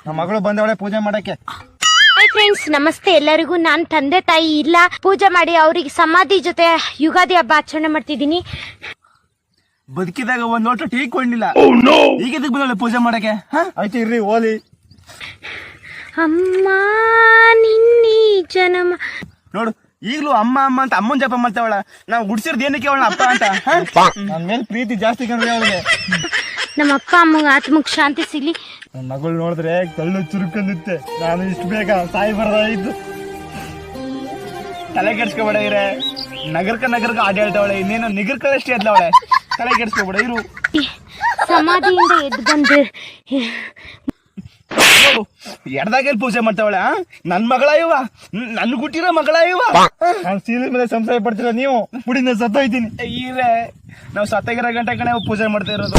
ನಮ್ಮ ಮಗಳು ಬಂದವಳೆ ಪೂಜೆ ಮಾಡಕ್ಕೆ. ಹಾಯ್ ಫ್ರೆಂಡ್ಸ್, ನಮಸ್ತೆ ಎಲ್ಲರಿಗೂ. ನಾನು ತಂದೆ ತಾಯಿ ಇಲ್ಲ, ಪೂಜೆ ಮಾಡಿ ಅವರಿಗೆ ಸಮಾಧಿ ಜೊತೆ ಯುಗಾದಿ ಹಬ್ಬ ಆಚರಣೆ ಮಾಡ್ತಿದ್ದೀನಿ. ಬದುಕಿದಾಗ ಒಂದ್ ಲೋಟ ಟೀ ಕೊಂಡಿಲ್ಲ, ಈಗ ಇದಕ್ಕೆ ಬಂದವಳೆ ಪೂಜೆ ಮಾಡಕ್ಕೆ. ಆಯ್ತು ಇರ್ರಿ ಓಲಿ. ಅಮ್ಮ ನಿನ್ನಿ ಜನಮ ನೋಡು, ಈಗ್ಲೂ ಅಮ್ಮ ಅಮ್ಮ ಅಂತ ಅಮ್ಮನ್ ಜಪ ಮಾಡ್ತಾವಳ. ನಾವು ಗುಡ್ಸಿರ್ದು ಏನಕ್ಕೆ ಅವಳ ಅಪ್ಪ ಅಂತ. ನನ್ ಮೇಲೆ ಪ್ರೀತಿ ಜಾಸ್ತಿ ಕಂಡ್ರೆ ಅವಳಿಗೆ. ನಮ್ಮ ಅಪ್ಪ ಅಮ್ಮಗ ಆತ್ಮಕ್ ಶಾಂತಿ ಸಿಗ್ಲಿ. ನನ್ನ ಮಗಳು ನೋಡಿದ್ರೆ ಕಳ್ಳು ಚುರುಕಂದಿತ್ತೆ. ನಾನು ಇಷ್ಟು ಬೇಗ ಸಾಯಿ ಬರದಾಗಿದ್ದು. ತಲೆ ಕೆಡ್ಸ್ಕೊಬೇಡ ಇರೆ. ನಗರಕ್ಕ ಆಡಾಡ್ತಾವಳೆ, ಇನ್ನೇನು ನಿಗರ್ಕಳಷ್ಟೇ ಅದ್ಲವಳೆ. ತಲೆ ಕೆಡ್ಸ್ಕೊಬೇಡ ಇರು. ಸಮಾಧಿಯಿಂದ ಎದ್ದು ಬಂದೆ. ಎಡ್ದಾಗೆಲ್ಲಿ ಪೂಜೆ ಮಾಡ್ತಾವಳೆ. ನನ್ ಮಗಳ ಇವ, ನನ್ ಗುಟ್ಟಿರೋ ಮಗಳ ಇವ. ನಾನು ಸೀರೆ ಮೇಲೆ ಸಂಶಯ ಪಡ್ತೀರ ನೀವು. ಪುಡಿನ ಸತ್ತೋಯ್ತೀನಿ. ಈರೆ ನಾವು ಸತ್ತಾಗಿರೋ ಗಂಟೆ ಕಣೆ ಪೂಜೆ ಮಾಡ್ತಾ ಇರೋದು.